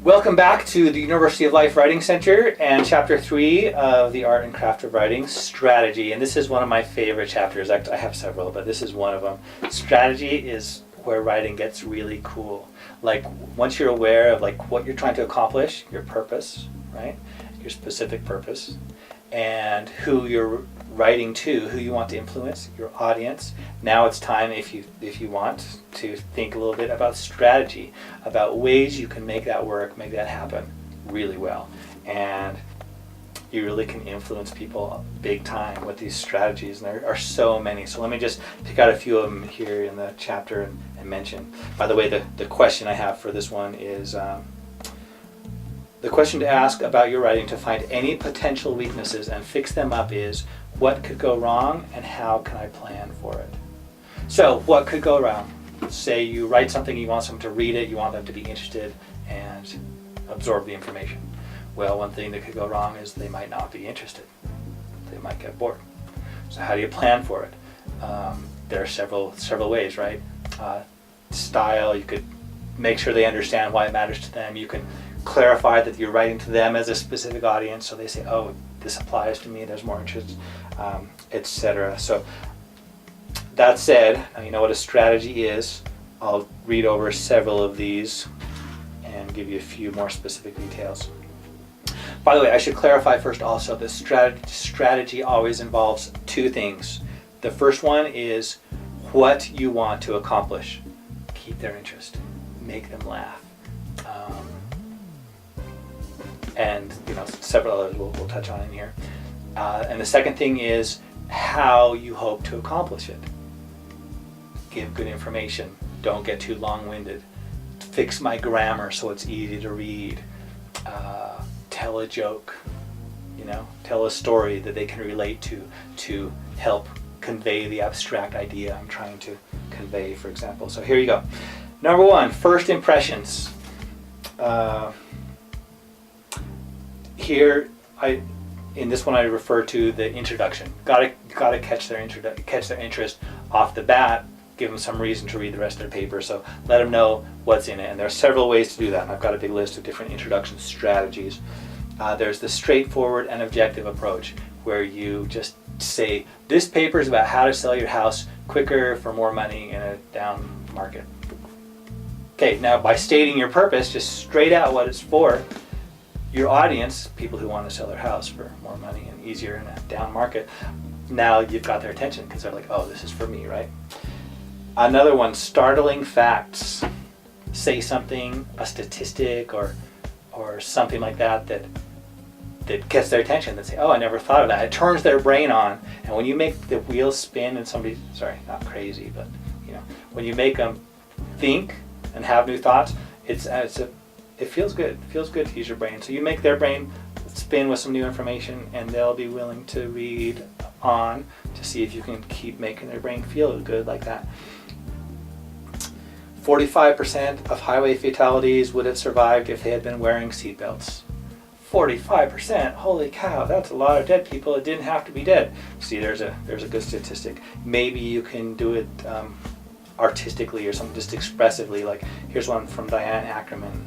Welcome back to the University of Life Writing Center and Chapter 3 of the Art and Craft of Writing, Strategy. And this is one of my favorite chapters. I have several, but this is one of them. Strategy is where writing gets really cool. Like, once you're aware of like what you're trying to accomplish, your purpose, right? Your specific purpose, and who you're writing to, who you want to influence, your audience. Now it's time, if you want, to think a little bit about strategy, about ways you can make that work, make that happen really well. And you really can influence people big time with these strategies, and there are so many. So let me just pick out a few of them here in the chapter and mention. By the way, the question I have for this one is the question to ask about your writing to find any potential weaknesses and fix them up is, what could go wrong and how can I plan for it? So what could go wrong? Say you write something, you want someone to read it, you want them to be interested and absorb the information. Well, one thing that could go wrong is they might not be interested. They might get bored. So how do you plan for it? There are several ways, right? Style, you could make sure they understand why it matters to them. You can clarify that you're writing to them as a specific audience, so they say, oh, this applies to me, there's more interest, etc. So that said, now you know what a strategy is. I'll read over several of these and give you a few more specific details. By the way, I should clarify first also that strategy always involves two things. The first one is what you want to accomplish. Keep their interest, make them laugh. And several others we'll touch on in here. And the second thing is how you hope to accomplish it. Give good information. Don't get too long-winded. Fix my grammar so it's easy to read. Tell a joke. Tell a story that they can relate to help convey the abstract idea I'm trying to convey, for example. So here you go. Number one, first impressions. Here, in this one I refer to the introduction. Got to catch their interest off the bat. Give them some reason to read the rest of their paper. So let them know what's in it. And there are several ways to do that. And I've got a big list of different introduction strategies. There's the straightforward and objective approach, where you just say, this paper is about how to sell your house quicker for more money in a down market. Okay, now by stating your purpose, just straight out what it's for, your audience, people who want to sell their house for more money and easier in a down market, now you've got their attention because they're like, oh, this is for me, right? Another one, startling facts. Say something, a statistic or something like that gets their attention. They say, oh, I never thought of that. It turns their brain on. And when you make the wheels spin and somebody, sorry, not crazy, but when you make them think and have new thoughts, it feels good. It feels good to use your brain. So you make their brain spin with some new information, and they'll be willing to read on to see if you can keep making their brain feel good like that. 45% of highway fatalities would have survived if they had been wearing seatbelts. 45%, holy cow, that's a lot of dead people that didn't have to be dead. See, there's a good statistic. Maybe you can do it artistically or something, just expressively. Like, here's one from Diane Ackerman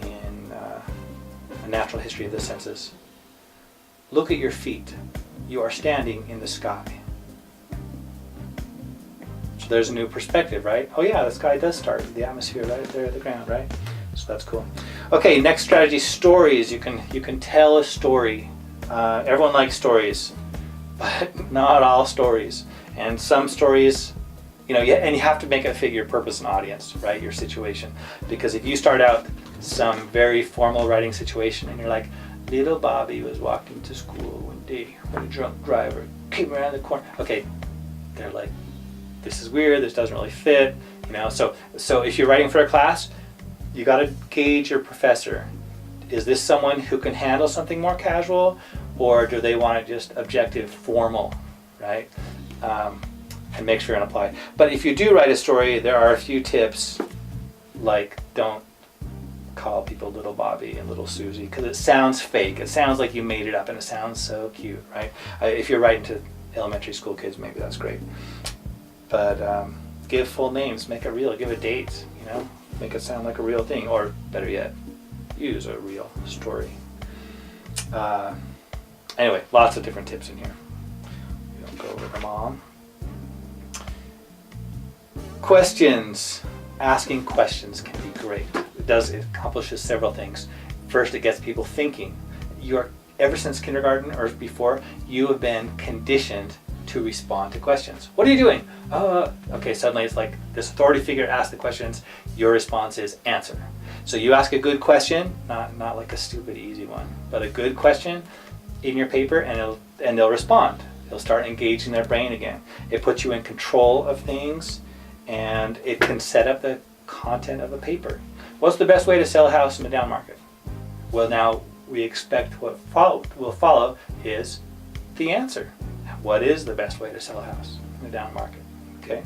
in A Natural History of the Senses. Look at your feet. You are standing in the sky. So there's a new perspective, right? Oh yeah, the sky does start with the atmosphere right there at the ground, right? So that's cool. Okay, next strategy, stories. You can tell a story. Everyone likes stories, but not all stories. And some stories, and you have to make it fit your purpose and audience, right? Your situation. Because if you start out some very formal writing situation and you're like, little Bobby was walking to school one day when a drunk driver came around the corner. Okay, they're like, this is weird, this doesn't really fit, So if you're writing for a class, you got to gauge your professor. Is this someone who can handle something more casual, or do they want it just objective, formal, right? And make sure and apply. But if you do write a story, there are a few tips, like don't call people little Bobby and little Susie, because it sounds fake. It sounds like you made it up, and it sounds so cute, right? If you're writing to elementary school kids, maybe that's great. But give full names, make it real, give a date, make it sound like a real thing, or better yet, use a real story. Anyway, lots of different tips in here. We don't go over them all. Questions. Asking questions can be great. It accomplishes several things. First, it gets people thinking. Ever since kindergarten or before, you have been conditioned to respond to questions. What are you doing? Okay, suddenly it's like this authority figure asks the questions, your response is answer. So you ask a good question, not like a stupid easy one, but a good question in your paper, and they'll respond. They'll start engaging their brain again. It puts you in control of things, and it can set up the content of a paper. What's the best way to sell a house in the down market? Well, now we expect what will follow is the answer. What is the best way to sell a house in the down market? Okay,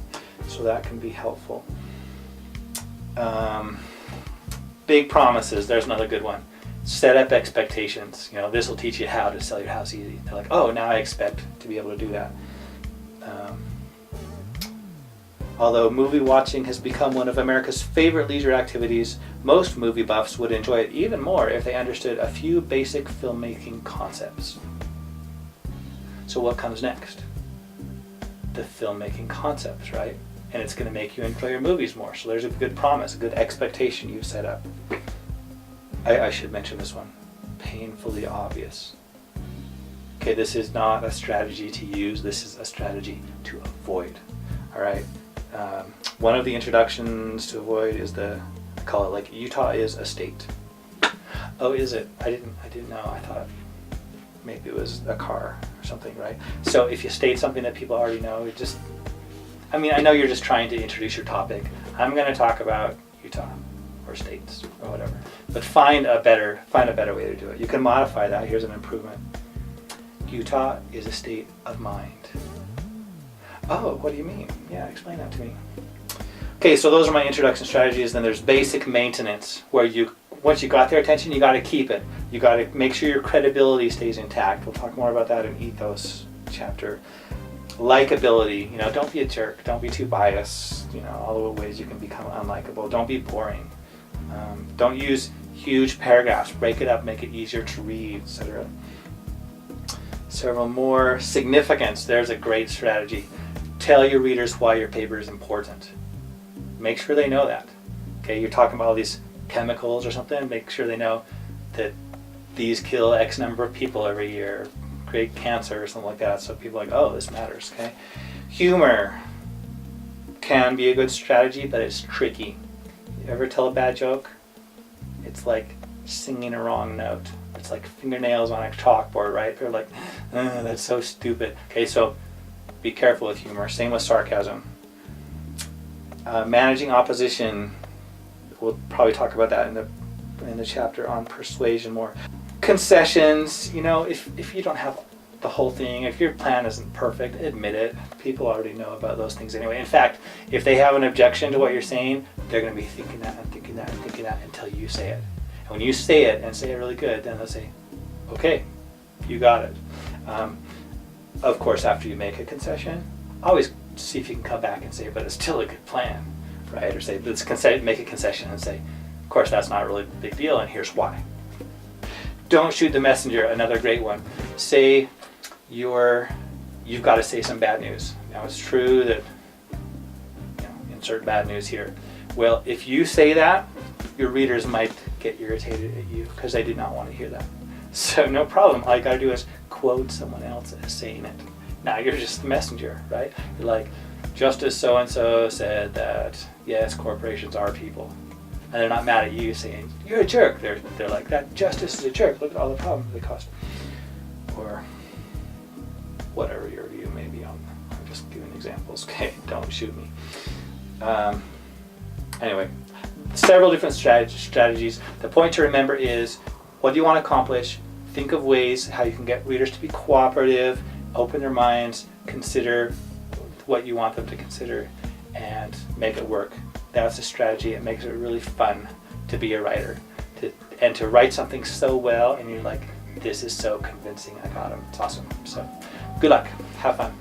so that can be helpful. Big promises, there's another good one. Set up expectations. This will teach you how to sell your house easy. They're like, oh, now I expect to be able to do that. Although movie watching has become one of America's favorite leisure activities, most movie buffs would enjoy it even more if they understood a few basic filmmaking concepts. So what comes next? The filmmaking concepts, right? And it's going to make you enjoy your movies more. So there's a good promise, a good expectation you've set up. I should mention this one. Painfully obvious. Okay, this is not a strategy to use. This is a strategy to avoid. All right. One of the introductions to avoid is I call it like Utah is a state. Oh, is it? I didn't know. I thought maybe it was a car or something, right? So if you state something that people already know, I know you're just trying to introduce your topic. I'm going to talk about Utah or states or whatever, but find a better way to do it. You can modify that. Here's an improvement. Utah is a state of mind. Oh, what do you mean? Yeah, explain that to me. Okay, so those are my introduction strategies. Then there's basic maintenance, where once you got their attention, you got to keep it. You got to make sure your credibility stays intact. We'll talk more about that in Ethos chapter. Likability, don't be a jerk. Don't be too biased. All the ways you can become unlikable. Don't be boring. Don't use huge paragraphs. Break it up, make it easier to read, etc. Several more. Significance. There's a great strategy. Tell your readers why your paper is important. Make sure they know that. Okay, you're talking about all these chemicals or something. Make sure they know that these kill X number of people every year, create cancer or something like that. So people are like, oh, this matters. Okay. Humor can be a good strategy, but it's tricky. You ever tell a bad joke? It's like singing a wrong note. It's like fingernails on a chalkboard, right? They're like, that's so stupid. Okay, so be careful with humor. Same with sarcasm. Managing opposition. We'll probably talk about that in the chapter on persuasion more. Concessions. If you don't have the whole thing, if your plan isn't perfect, admit it. People already know about those things anyway. In fact, if they have an objection to what you're saying, they're going to be thinking that and thinking that and thinking that until you say it. And when you say it and say it really good, then they'll say, okay, you got it. Of course, after you make a concession, always see if you can come back and say, but it's still a good plan, right? Or say, make a concession and say, of course, that's not a really big deal, and here's why. Don't shoot the messenger, another great one. Say you've got to say some bad news. Now, it's true that, insert bad news here. Well, if you say that, your readers might get irritated at you because they did not want to hear that. So no problem. All you got to do is quote someone else as saying it. Now you're just the messenger, right? You're like, Justice so-and-so said that, yes, corporations are people. And they're not mad at you saying, you're a jerk. They're like, that justice is a jerk. Look at all the problems they cause. Or whatever your view may be on. I'm just giving examples. Okay, don't shoot me. Anyway, several different strategies. The point to remember is, what do you want to accomplish? Think of ways how you can get readers to be cooperative, open their minds, consider what you want them to consider, and make it work. That's a strategy. It makes it really fun to be a writer, to write something so well, and you're like, this is so convincing. I got him. It's awesome. So, good luck. Have fun.